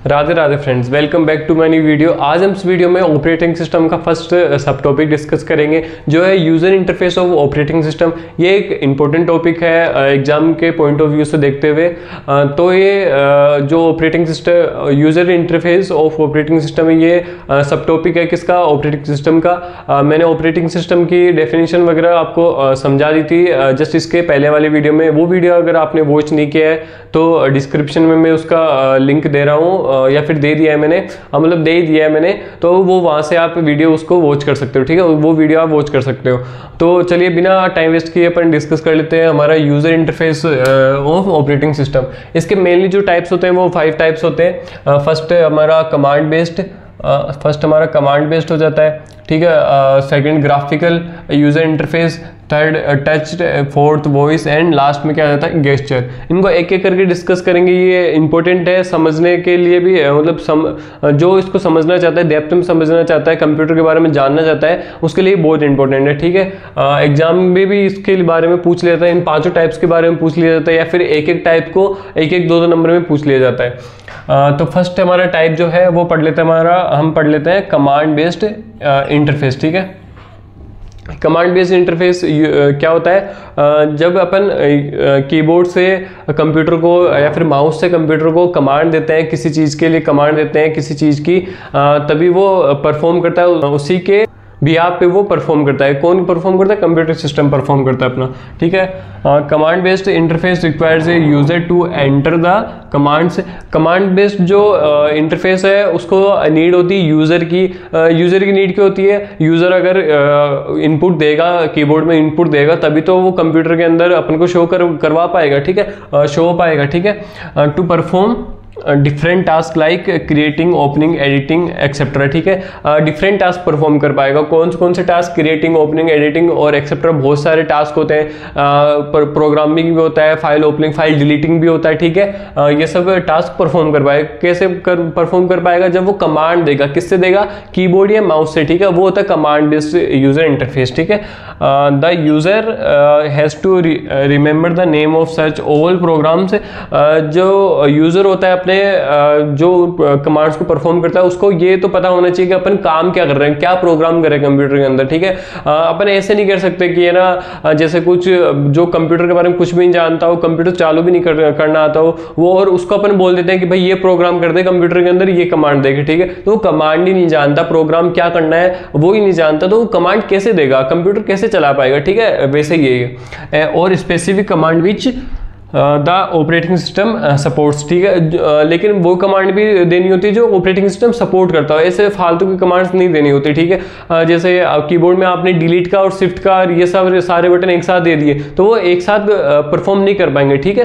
Radhe Radhe friends, welcome back to my new video. आज हम इस वीडियो में ऑपरेटिंग सिस्टम का फर्स्ट सब टॉपिक डिस्कस करेंगे जो है user interface of operating system. ये एक इम्पोर्टेंट टॉपिक है एग्जाम के पॉइंट ऑफ व्यू से देखते हुए। तो ये जो operating system user interface of operating system है, ये सब टॉपिक है किसका, ऑपरेटिंग सिस्टम का। मैंने ऑपरेटिंग सिस्टम की डेफिनेशन वगैरह आपको समझा दी थी जस्ट इसके पहले वाले वीडियो में। वो वीडियो अगर आपने वॉच नहीं किया है तो डिस्क्रिप्शन में मैं उसका लिंक दे रहा हूँ, या फिर दे दिया है मैंने, मतलब दे ही दिया है मैंने, तो वो वहाँ से आप वीडियो उसको वॉच कर सकते हो। ठीक है, वो वीडियो आप वॉच कर सकते हो। तो चलिए बिना टाइम वेस्ट किए अपन डिस्कस कर लेते हैं हमारा user interface of operating system. इसके मेनली जो टाइप्स होते हैं वो 5 टाइप्स होते हैं। फर्स्ट हमारा कमांड बेस्ड हो जाता है। ठीक है, second graphical user interface, third touch, fourth voice and last में क्या जाता है गेस्चर। इनको एक एक करके डिस्कस करेंगे। ये इंपॉर्टेंट है समझने के लिए भी, मतलब जो इसको समझना चाहता है, डेप्थ में समझना चाहता है, कंप्यूटर के बारे में जानना चाहता है, उसके लिए बहुत इंपॉर्टेंट है। ठीक है, एग्जाम में भी इसके बारे में पूछ लिया जाता है, इन 5 टाइप्स के बारे में पूछ लिया जाता है, या फिर एक एक टाइप को एक एक 2 नंबर में पूछ लिया जाता है। तो फर्स्ट हमारा टाइप जो है वो हम पढ़ लेते हैं कमांड बेस्ड इंटरफेस। ठीक है, कमांड बेस्ड इंटरफेस क्या होता है, जब अपन कीबोर्ड से कंप्यूटर को या फिर माउस से कंप्यूटर को कमांड देते हैं, किसी चीज़ के लिए कमांड देते हैं किसी चीज़ की, तभी वो परफॉर्म करता है, उसी के बिहाफ पे वो परफॉर्म करता है। कौन परफॉर्म करता है? कंप्यूटर सिस्टम परफॉर्म करता है अपना। ठीक है, command based interface requires a user to enter the commands. Command based जो इंटरफेस है उसको नीड होती है यूजर की। यूजर की नीड क्या होती है? यूजर अगर इनपुट देगा, कीबोर्ड में इनपुट देगा, तभी तो वो कंप्यूटर के अंदर अपन को शो करवा पाएगा। ठीक है, शो हो पाएगा। ठीक है, to perform different task like creating, opening, editing etcetera. ठीक है, डिफरेंट टास्क परफॉर्म कर पाएगा। कौन से टास्क? क्रिएटिंग, ओपनिंग, एडिटिंग और एक्सेट्रा। बहुत सारे टास्क होते हैं, प्रोग्रामिंग भी होता है, फाइल ओपनिंग, फाइल डिलीटिंग भी होता है। ठीक है, ये सब टास्क परफॉर्म कर पाएगा। कैसे परफॉर्म कर पाएगा? जब वो कमांड देगा। किससे देगा? कीबोर्ड या माउस से। ठीक है, वो होता है कमांड बेस्ड यूजर इंटरफेस। ठीक है, the user has to remember the name of such all programs. जो यूजर होता है अपने जो कमांड्स को परफॉर्म करता है, उसको ये तो पता होना चाहिए कि अपन काम क्या कर रहे हैं, क्या प्रोग्राम कर रहे हैं कंप्यूटर के अंदर। ठीक है, अपन ऐसे नहीं कर सकते कि है ना, जैसे कुछ जो कंप्यूटर के बारे में कुछ भी नहीं जानता हो, कंप्यूटर चालू भी नहीं करना आता हो वो, और उसको अपन बोल देते हैं कि भाई ये प्रोग्राम कर दे कंप्यूटर के अंदर, ये कमांड देगा। ठीक है, तो वो कमांड ही नहीं जानता, प्रोग्राम क्या करना है वो ही नहीं जानता, तो वो कमांड कैसे देगा, कंप्यूटर कैसे चला पाएगा। ठीक है, वैसे ही है। और specific command which the operating system supports. ठीक है, लेकिन वो कमांड भी देनी होती है जो ऑपरेटिंग सिस्टम सपोर्ट करता है। ऐसे फालतू की कमांड्स नहीं देनी होती। ठीक है, जैसे कीबोर्ड में आपने डिलीट का और शिफ्ट का ये सब सारे बटन एक साथ दे दिए तो वो एक साथ परफॉर्म नहीं कर पाएंगे। ठीक है,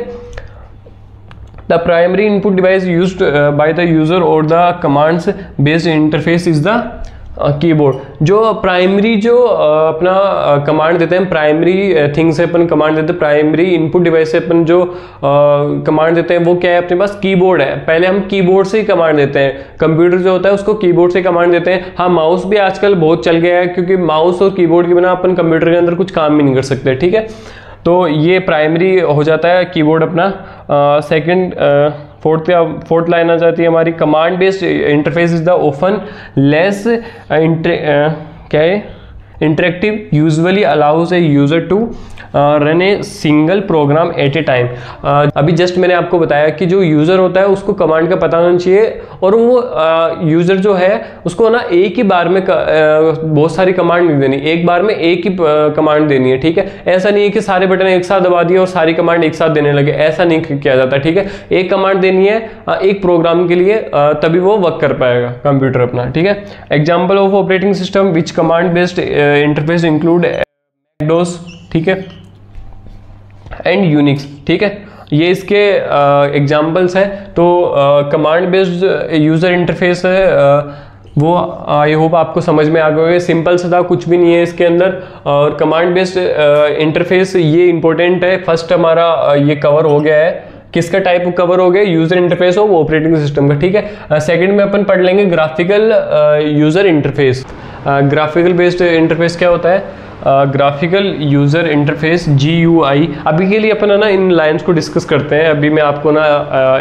the primary input device used by the user और the commands based interface is the keyboard. जो प्राइमरी जो अपना कमांड देते हैं, प्राइमरी थिंग से अपन कमांड देते हैं, प्राइमरी इनपुट डिवाइस से अपन जो कमांड देते हैं वो क्या है? अपने पास कीबोर्ड है। पहले हम कीबोर्ड से ही कमांड देते हैं, कंप्यूटर जो होता है उसको कीबोर्ड से कमांड देते हैं। हाँ, माउस भी आजकल बहुत चल गया है, क्योंकि माउस और कीबोर्ड के बिना अपन कंप्यूटर के अंदर कुछ काम भी नहीं कर सकते। ठीक है, तो ये प्राइमरी हो जाता है कीबोर्ड अपना। सेकंड फोर्थ लाइन आ जाती है हमारी, command based interface is the often less क्या है interactive, usually allows a user to run a single program at a time. अभी जस्ट मैंने आपको बताया कि जो यूज़र होता है उसको कमांड का पता होना चाहिए, और वो यूज़र जो है उसको ना एक ही बार में बहुत सारी कमांड नहीं देनी, एक बार में एक ही कमांड देनी है। ठीक है, ऐसा नहीं है कि सारे बटन एक साथ दबा दिए और सारी कमांड एक साथ देने लगे, ऐसा नहीं किया जाता। ठीक है, एक कमांड देनी है एक प्रोग्राम के लिए, तभी वो वर्क कर पाएगा कंप्यूटर अपना। ठीक है, example of operating system which command based interface include DOS. ठीक है, एंड यूनिक्स। ठीक है, ये इसके एग्जाम्पल्स हैं। तो कमांड बेस्ड यूज़र इंटरफेस है वो आई होप आपको समझ में आ गए। सिंपल सा था, कुछ भी नहीं है इसके अंदर। और कमांड बेस्ड इंटरफेस ये इंपॉर्टेंट है। फर्स्ट हमारा ये कवर हो गया है, किसका टाइप कवर हो गया? User interface of operating system का। ठीक है, सेकंड में अपन पढ़ लेंगे graphical user interface. Graphical based interface क्या होता है? Graphical user interface GUI। अभी के लिए अपन है ना इन लाइंस को डिस्कस करते हैं, अभी मैं आपको ना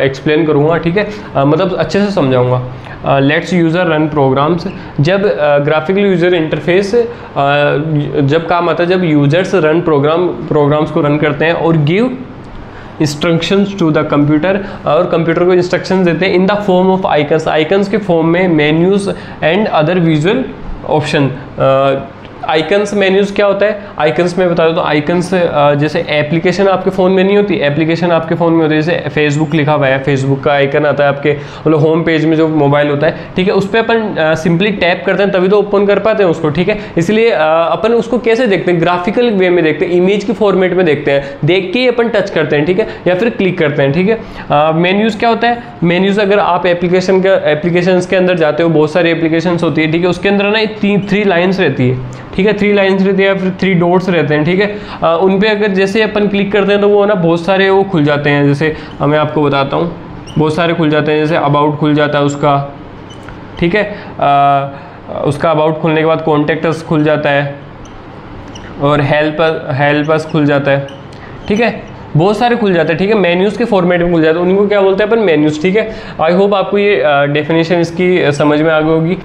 एक्सप्लेन करूँगा, ठीक है, मतलब अच्छे से समझाऊँगा। Let's user run programs. जब ग्राफिकल यूज़र इंटरफेस जब काम आता है जब यूजर्स रन प्रोग्राम्स को रन करते हैं और give instructions to the computer, और कंप्यूटर को इंस्ट्रक्शंस देते हैं in the form of icons, icons के फॉर्म में, menus and other visual option. Icons menus क्या होता है? आइकन्स में बता दो तो आइकन्स जैसे एप्लीकेशन आपके फ़ोन में नहीं होती, एप्लीकेशन आपके फ़ोन में होती है, जैसे फेसबुक लिखा हुआ है, फेसबुक का आइकन आता है आपके मतलब होम पेज में जो मोबाइल होता है, ठीक है, उस पर अपन सिंपली टैप करते हैं तभी तो ओपन कर पाते हैं उसको, ठीक है। इसलिए अपन उसको कैसे देखते हैं? ग्राफिकल वे में देखते हैं, इमेज की फॉर्मेट में देखते हैं, देख के ही अपन टच करते हैं, ठीक है, या फिर क्लिक करते हैं, ठीक है। मेन्यूज़ क्या होता है? मेन्यूज़ अगर आप एप्लीकेशन के अंदर जाते हो, बहुत सारी एप्लीकेशन होती है, ठीक है, उसके अंदर ना 3 लाइन्स रहती है, ठीक है, 3 लाइन्स रहती है, फिर 3 डॉट्स रहते हैं, ठीक है। उन पे अगर जैसे अपन क्लिक करते हैं तो वो ना बहुत सारे वो खुल जाते हैं, जैसे मैं आपको बताता हूँ, बहुत सारे खुल जाते हैं, जैसे अबाउट खुल जाता है उसका, ठीक है, उसका अबाउट खुलने के बाद कॉन्टेक्ट अस खुल जाता है और हेल्प अस खुल जाता है, ठीक है, बहुत सारे खुल जाते हैं, ठीक है, मेन्यूज़ के फॉर्मेट में खुल जाते हैं, उनको क्या बोलते हैं अपन? मेन्यूज़, ठीक है। आई होप आपको ये डेफिनेशन इसकी समझ में आ गई होगी।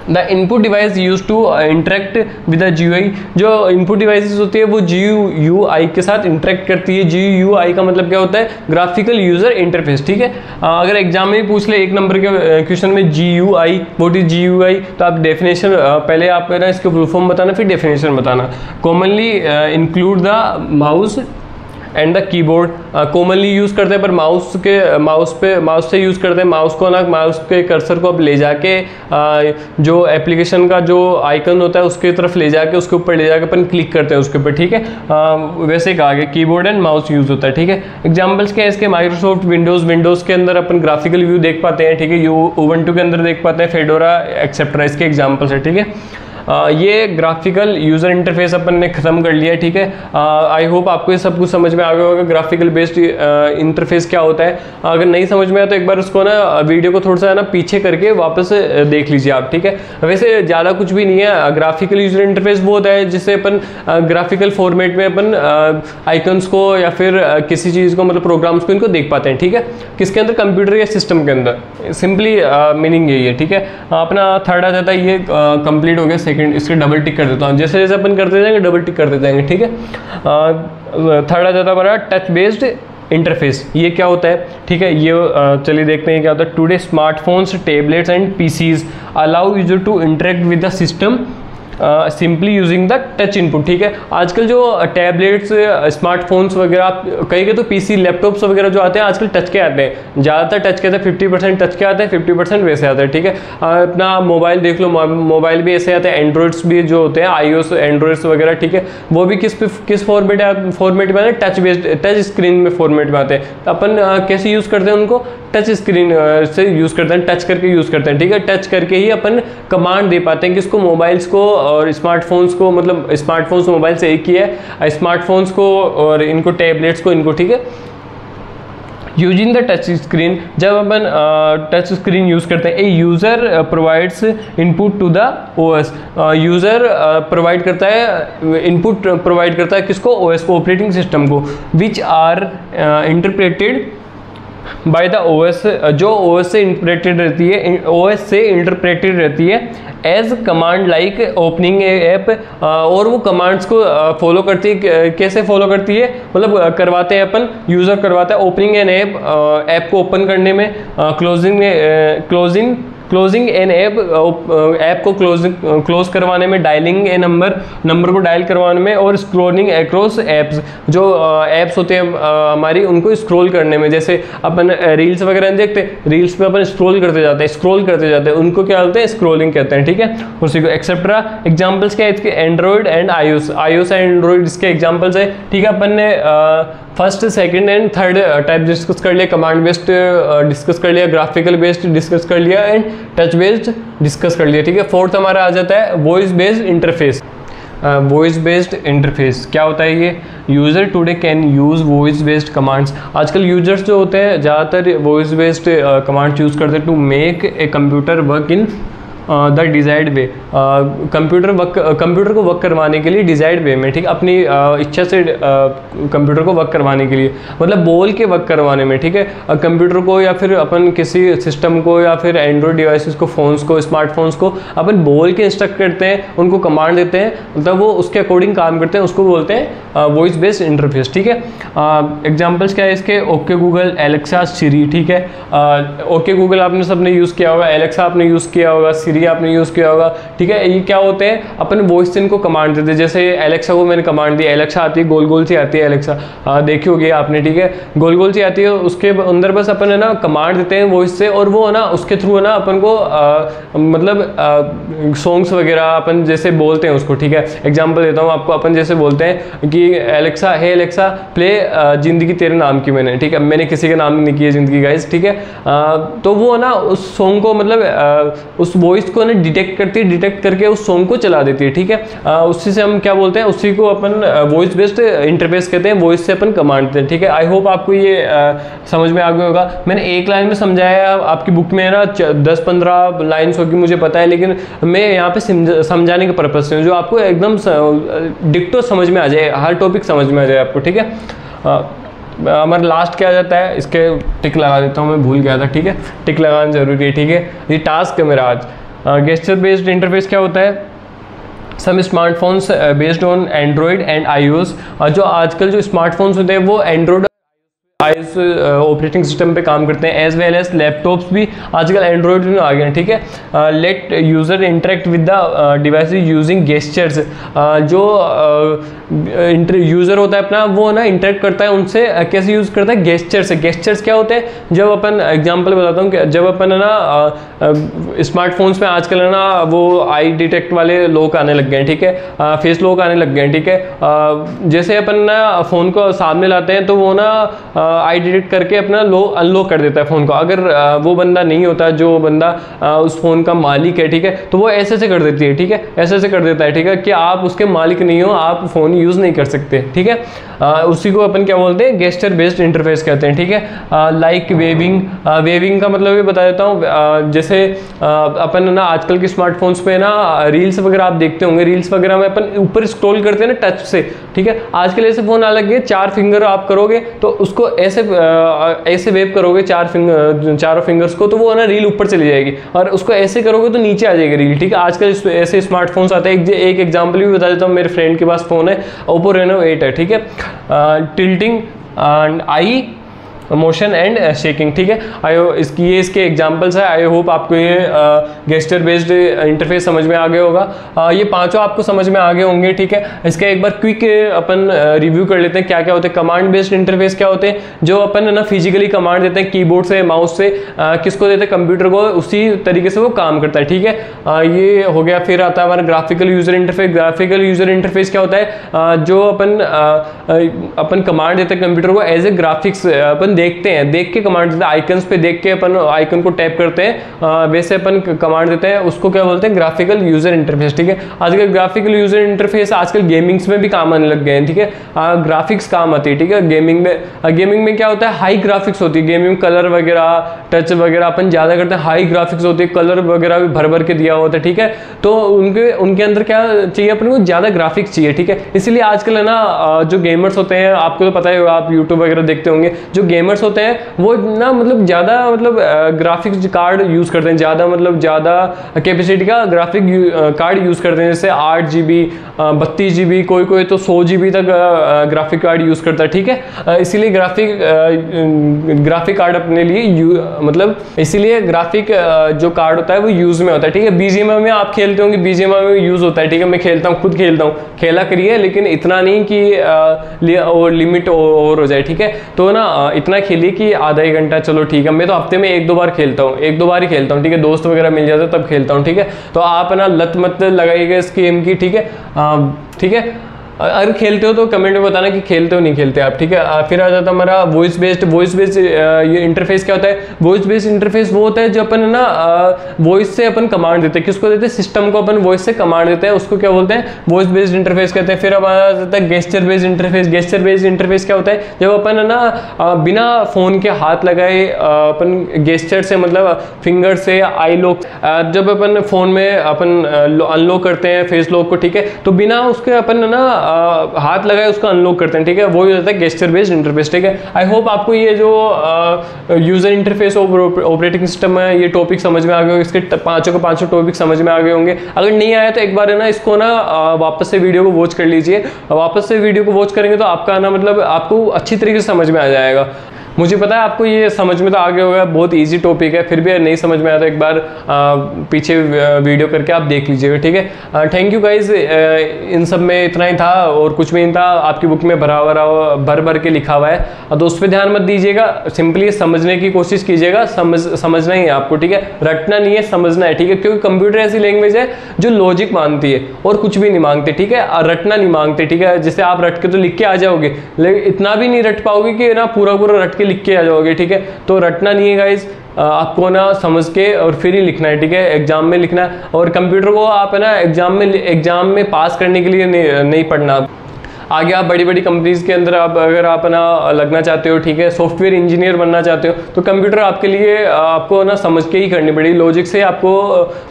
The input device use to interact with the GUI, जो इनपुट डिवाइसेस होती है वो GUI के साथ इंटरेक्ट करती है। GUI का मतलब क्या होता है? ग्राफिकल यूजर इंटरफेस, ठीक है। अगर एग्जाम में पूछ ले 1 नंबर के क्वेश्चन में GUI, व्हाट इज GUI, तो आप डेफिनेशन पहले आप ना इसके फुल फॉर्म बताना, फिर डेफिनेशन बताना। Commonly include the mouse and the keyboard, commonly use करते हैं पर माउस से यूज़ करते हैं। माउस को ना, माउस के कर्सर को अब ले जाके जो एप्लीकेशन का जो आइकन होता है उसके तरफ ले जाके, उसके ऊपर ले जाके अपन क्लिक करते हैं उसके ऊपर, ठीक है। वैसे कहा गया कीबोर्ड एंड माउस यूज़ होता है, ठीक है। एग्जाम्पल्स क्या है इसके? माइक्रोसॉफ्ट विंडोज़ के अंदर अपन ग्राफिकल व्यू देख पाते हैं, ठीक है, उबंटू के अंदर देख पाते हैं, फेडोरा एक्सेट्रा, इसके एग्जाम्पल्स है, ठीक है। ये ग्राफिकल यूज़र इंटरफेस अपन ने ख़त्म कर लिया, ठीक है। आई होप आपको ये सब कुछ समझ में आ गया होगा ग्राफिकल बेस्ड इंटरफेस क्या होता है। अगर नहीं समझ में आया तो एक बार उसको ना वीडियो को थोड़ा सा ना पीछे करके वापस देख लीजिए आप, ठीक है। वैसे ज़्यादा कुछ भी नहीं है। ग्राफिकल यूज़र इंटरफेस वो होता है जिससे अपन ग्राफिकल फॉर्मेट में अपन आइकन्स को या फिर किसी चीज़ को मतलब प्रोग्राम्स को इनको देख पाते हैं, ठीक है। किसके अंदर? कंप्यूटर या सिस्टम के अंदर। सिंपली मीनिंग यही है, ठीक है। अपना थर्ड आ जाता है, ये कंप्लीट हो गया। सेकंड इसके डबल टिक कर देता हूँ, जैसे जैसे अपन करते जाएंगे डबल टिक करते जाएंगे, ठीक है। थर्ड आ जाता है हमारा टच बेस्ड इंटरफेस। ये क्या होता है? ठीक है, ये चलिए देखते हैं क्या होता है। Today smartphones, tablets and PCs allow user to interact with the system simply using the touch input, ठीक है। आजकल जो टैबलेट्स, स्मार्टफोन्स वगैरह, आप कहीं के तो PC, लैपटॉप्स वगैरह जो आते हैं आजकल टच के आते हैं, ज़्यादातर टच के आते हैं। 50% टच के आते हैं, 50% वैसे आते हैं, ठीक है। अपना मोबाइल देख लो, मोबाइल भी ऐसे आते हैं। एंड्रॉइड्स भी जो होते हैं, iOS एंड्रॉइड्स वगैरह, ठीक है, वो भी किस फॉर्मेट में आते हैं? टच बेस्ड, टच स्क्रीन में फॉर्मेट में आते हैं। तो अपन कैसे यूज़ करते हैं उनको? टच स्क्रीन से यूज़ करते हैं, टच करके यूज़ करते हैं, ठीक है। टच करके ही अपन कमांड दे पाते हैं किसको? मोबाइल्स को और स्मार्टफोन्स को, मतलब स्मार्टफोन्स मोबाइल से एक ही है, स्मार्टफोन्स को और इनको, टैबलेट्स को, इनको, ठीक है। यूजिंग द टच स्क्रीन, जब अपन टच स्क्रीन यूज़ करते हैं, a user provides input to the OS, user provide करता है, इनपुट प्रोवाइड करता है किसको? OS को, ऑपरेटिंग सिस्टम को। Which are interpreted by the OS, जो OS से इंटरप्रेटेड रहती है as command like opening app, और वो कमांड्स को फॉलो करती है। कैसे फॉलो करती है? मतलब करवाते हैं अपन, यूज़र करवाता है ओपनिंग एन ऐप को ओपन करने में, क्लोजिंग एन ऐप को क्लोज करवाने में, डायलिंग ए नंबर को डायल करवाने में, और स्क्रॉलिंग अक्रॉस ऐप्स, जो ऐप्स होते हैं हमारी, उनको स्क्रॉल करने में। जैसे अपन रील्स वगैरह देखते हैं, रील्स पे अपन स्क्रॉल करते जाते हैं, उनको क्या बोलते हैं? स्क्रॉलिंग कहते हैं, ठीक है। उसी को एक्सेट्रा। एग्जाम्पल्स क्या है इसके? Android and iOS and Android इसके एग्जाम्पल्स है, ठीक है। अपन ने first, second and third type discuss कर लिया, कमांड बेस्ड डिस्कस कर लिया, ग्राफिकल बेस्ड डिस्कस कर लिया, एंड टच बेस्ड डिस्कस कर लिया, ठीक है। फोर्थ हमारा आ जाता है voice based interface. Voice based interface क्या होता है ये? User today can use voice based commands. आजकल यूजर्स जो होते हैं ज़्यादातर वॉइस बेस्ड कमांड्स यूज़ करते हैं to make a computer work in the desired way, computer को वर्क करवाने के लिए डिज़ायर्ड वे में, ठीक है, अपनी इच्छा से कंप्यूटर को वर्क करवाने के लिए, मतलब बोल के वर्क करवाने में, ठीक है, कंप्यूटर को या फिर अपन किसी सिस्टम को या फिर एंड्रॉयड डिवाइसेस को, फ़ोन्स को, स्मार्टफोन्स को अपन बोल के इंस्ट्रक्ट करते हैं, उनको कमांड देते हैं, मतलब वो उसके अकॉर्डिंग काम करते हैं, उसको बोलते हैं वॉइस बेस्ड इंटरफेस, ठीक है। एग्जाम्पल्स क्या है इसके? ओके गूगल, एलेक्सा, सिरी, ठीक है। ओके गूगल आपने सबने यूज़ किया होगा, एलेक्सा आपने यूज़ किया होगा, सिरी आपने यूज़ किया होगा, ठीक है। ये क्या होते हैं? अपन वॉइस से इनको कमांड देते हैं। जैसे एलेक्सा को मैंने कमांड दी, एलेक्सा आती है, गोल गोल सी आती है एलेक्सा, देखी होगी आपने, ठीक है, गोल गोल सी आती है, उसके अंदर बस अपन है ना कमांड देते हैं वॉइस से, और वो है ना उसके थ्रू है ना अपन को मतलब सॉन्ग्स वगैरह अपन जैसे बोलते हैं उसको, ठीक है। एग्जाम्पल देता हूँ आपको, अपन जैसे बोलते हैं कि एलेक्सा, हे एलेक्सा प्ले जिंदगी तेरे नाम की, मैंने, ठीक है, मैंने किसी के नाम नहीं की है जिंदगी गाइस, ठीक है। तो वो ना उस सॉन्ग को मतलब उस वॉइस को ना डिटेक्ट करती है, डिटेक्ट करके उस सॉन्ग को चला देती है, ठीक है। उसी से हम क्या बोलते हैं, उसी को अपन वॉइस बेस्ड इंटरफेस कहते हैं, वॉइस से अपन कमांड देते हैं, ठीक है। आई होप आपको ये समझ में आ गया होगा। मैंने एक लाइन में समझाया, आपकी बुक में ना 10-15 लाइन्स होगी मुझे पता है, लेकिन मैं यहाँ पे समझाने के पर्पज से जो आपको एकदम डिक्टो समझ में आ जाए, हर टॉपिक समझ में आ जाए आपको, ठीक है। हमारा लास्ट क्या आ जाता है, इसके टिक लगा देता हूँ, मैं भूल गया था, ठीक है, टिक लगाना जरूरी है, ठीक है। ये टास्क है मेरा आज। गेस्चर बेस्ड इंटरफेस क्या होता है? Some smartphones based on Android and iOS, जो आजकल जो स्मार्टफोन्स होते हैं वो एंड्रॉयड iOS ऑपरेटिंग सिस्टम पे काम करते हैं, एज वेल एज लैपटॉप्स भी आजकल एंड्रॉयड में आ गए हैं, ठीक है। Let user interact with the device using gestures, जो यूज़र होता है अपना वो ना इंटरेक्ट करता है उनसे, कैसे यूज़ करता है? गेस्चर से। गेस्चर्स क्या होते हैं? जब अपन एग्जांपल बताता हूँ, जब अपन है ना स्मार्टफोन्स में आजकल है ना वो आई डिटेक्ट वाले लॉक आने लग गए हैं, ठीक है, फेस लॉक आने लग गए हैं, ठीक है। जैसे अपन ना फ़ोन को सामने लाते हैं तो वो ना आई डिटेक्ट करके अपना अनलॉक कर देता है फ़ोन को। अगर वो बंदा नहीं होता जो बंदा उस फ़ोन का मालिक है, ठीक है, तो वो ऐसे से कर देती है, ठीक है, ऐसे से कर देता है, ठीक है, कि आप उसके मालिक नहीं हो, आप फ़ोन यूज़ नहीं कर सकते, ठीक है। उसी को अपन क्या बोलते हैं? गेस्चर बेस्ड इंटरफेस कहते हैं, ठीक है। लाइक वेविंग, वेविंग का मतलब ये बता देता हूँ, जैसे अपन ना आजकल के स्मार्टफोन्स पे ना रील्स वगैरह आप देखते होंगे, रील्स वगैरह में अपन ऊपर स्क्रॉल करते हैं ना टच से, ठीक है। आजकल ऐसे फ़ोन आ लगे, 4 फिंगर आप करोगे तो उसको ऐसे वेव करोगे चारों फिंगर्स को, तो वो ना रील ऊपर चली जाएगी, और उसको ऐसे करोगे तो नीचे आ जाएगी रील, ठीक है। आजकल ऐसे स्मार्टफोन्स आते हैं। एक एग्जांपल भी बता देता हूँ, मेरे फ्रेंड के पास फ़ोन है, ओप्पो रेनो 8 है, ठीक है। Tilting and I motion and shaking, ठीक है। ये इसके एग्जांपल्स है। आई होप आपको ये गेस्चर बेस्ड इंटरफेस समझ में आ गया होगा। ये पांचों आपको समझ में आ गए होंगे, ठीक है। इसका एक बार क्विक अपन रिव्यू कर लेते हैं क्या क्या होते हैं। कमांड बेस्ड इंटरफेस क्या होते हैं? जो अपन है ना फिजिकली कमांड देते हैं कीबोर्ड से, माउस से, किसको देते हैं? कंप्यूटर को, उसी तरीके से वो काम करता है, ठीक है। ये हो गया। फिर आता है हमारा graphical user interface. Graphical user interface क्या होता है? जो अपन कमांड देते हैं कंप्यूटर को एज ए ग्राफिक्स, अपन देखते हैं, देख के कमांड देते हैं, आइकन्स पे देख के अपन आइकन को टैप करते हैं, वैसे अपन कमांड देते हैं, उसको क्या बोलते हैं? ग्राफिकल यूजर इंटरफेस, ठीक है। आजकल ग्राफिकल यूजर इंटरफेस आजकल गेमिंग्स में भी काम आने लग गए हैं, ठीक है। ग्राफिक्स काम आती है, ठीक है। गेमिंग में क्या होता है? हाई ग्राफिक्स होती है गेमिंग, कलर वगैरह, टच वगैरह अपन ज्यादा करते हैं, हाई ग्राफिक्स होती है, कलर वगैरह भी भर भर के दिया होता है, ठीक है। तो उनके अंदर क्या चाहिए? अपन को ज्यादा ग्राफिक्स चाहिए, ठीक है। इसलिए आजकल है ना जो गेमर्स होते हैं, आपको तो पता ही होगा, आप यूट्यूब वगैरह देखते होंगे, जो गेमर्स होते हैं वो ना मतलब ज़्यादा मतलब ग्राफिक्स कार्ड यूज़ करते हैं, ज़्यादा मतलब ज़्यादा कैपेसिटी का ग्राफिक कार्ड यूज़ करते हैं, जैसे 8 GB 32 GB, कोई तो 100 GB तक ग्राफिक कार्ड यूज़ करता है, ठीक है। इसीलिए ग्राफिक कार्ड अपने लिए मतलब इसीलिए ग्राफिक जो कार्ड होता है वो यूज़ में होता है, ठीक है। BGMI में आप खेलते होंगे, BGMI में यूज़ होता है, ठीक है। मैं खेलता हूँ, खुद खेलता हूँ, खेला करिए, लेकिन इतना नहीं कि लिमिट ओवर हो जाए, ठीक है। तो ना इतना खेलिए कि आधा एक घंटा, चलो ठीक है। मैं तो हफ्ते में 1-2 बार खेलता हूँ, 1-2 बार ही खेलता हूँ, ठीक है। दोस्त वगैरह मिल जाते तब खेलता हूँ, ठीक है। तो आप ना लत मत लगाइएगा इस गेम की, ठीक है, ठीक है। अगर खेलते हो तो कमेंट में बताना कि खेलते हो नहीं खेलते आप, ठीक है। फिर आ जाता है हमारा वॉइस बेस्ड ये इंटरफेस। क्या होता है वॉइस बेस्ड इंटरफेस? वो होता है जो अपन ना वॉइस से अपन कमांड देते हैं। किसको देते हैं? सिस्टम को अपन वॉइस से कमांड देते हैं, उसको क्या बोलते हैं? वॉइस बेस्ड इंटरफेस कहते हैं। फिर अब आ जाता है gesture based interface. Gesture based interface क्या होता है? जब अपन ना बिना फोन के हाथ लगाए अपन गेस्चर से, मतलब फिंगर से आई लॉक, जब अपन फोन में अपन अनलॉक करते हैं फेस लॉक को, ठीक है, तो बिना उसके अपन ना हाथ लगाए उसको अनलॉक करते हैं, ठीक है, वो होता है गेस्चर बेस्ड इंटरफेस, ठीक है। आई होप आपको ये जो यूजर इंटरफेस ऑपरेटिंग सिस्टम है ये टॉपिक समझ में आ गए, इसके पांचों के पांचों टॉपिक समझ में आ गए होंगे। अगर नहीं आया तो एक बार है ना इसको ना वापस से वीडियो को वॉच कर लीजिए। वापस से वीडियो को वॉच करेंगे तो आपका ना मतलब आपको अच्छी तरीके से समझ में आ जाएगा। मुझे पता है आपको ये समझ में तो आ गया होगा, बहुत इजी टॉपिक है, फिर भी नहीं समझ में आया तो एक बार पीछे वीडियो करके आप देख लीजिएगा, ठीक है। Thank you guys. इन सब में इतना ही था और कुछ भी नहीं था, आपकी बुक में भर के लिखा हुआ है, तो उस पर ध्यान मत दीजिएगा, सिंपली समझने की कोशिश कीजिएगा। समझना ही है आपको, ठीक है, रटना नहीं है, समझना है, ठीक है, क्योंकि कंप्यूटर ऐसी लैंग्वेज है जो लॉजिक मांगती है और कुछ भी नहीं मांगते, ठीक है, रटना नहीं मांगते, ठीक है। जैसे आप रट के तो लिख के आ जाओगे, लेकिन इतना भी नहीं रट पाओगे कि ना पूरा रट लिख के आ जाओगे, ठीक है। तो रटना नहीं है गाइस, आपको ना समझ के और फिर ही लिखना है, ठीक है, एग्जाम में लिखना है। और कंप्यूटर को आप है ना एग्जाम में पास करने के लिए नहीं पढ़ना। आगे आप बड़ी बड़ी कंपनीज के अंदर अगर आप ना लगना चाहते हो, ठीक है, सॉफ्टवेयर इंजीनियर बनना चाहते हो, तो कंप्यूटर आपके लिए आपको ना समझ के ही करनी पड़ेगी, लॉजिक से आपको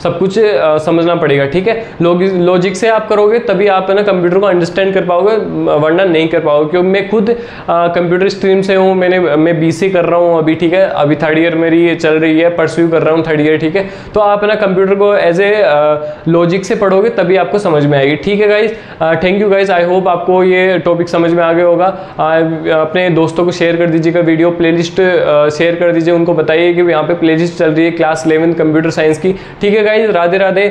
सब कुछ समझना पड़ेगा, ठीक है। लॉजिक से आप करोगे तभी आप है ना कंप्यूटर को अंडरस्टैंड कर पाओगे, वरना नहीं कर पाओगे। क्योंकि मैं खुद कंप्यूटर स्ट्रीम से हूँ, मैं BC कर रहा हूँ अभी, ठीक है, अभी 3rd ईयर मेरी चल रही है, परस्यू कर रहा हूँ 3rd ईयर, ठीक है। तो आप है ना कंप्यूटर को एज ए लॉजिक से पढ़ोगे तभी आपको समझ में आएगी, ठीक है guys. Thank you guys, I hope आपको ये टॉपिक समझ में आ गया होगा। अपने दोस्तों को शेयर कर दीजिएगा, वीडियो प्लेलिस्ट शेयर कर दीजिए, उनको बताइए कि यहाँ पे प्लेलिस्ट चल रही है क्लास 11 कंप्यूटर साइंस की, ठीक है गाइज। राधे राधे।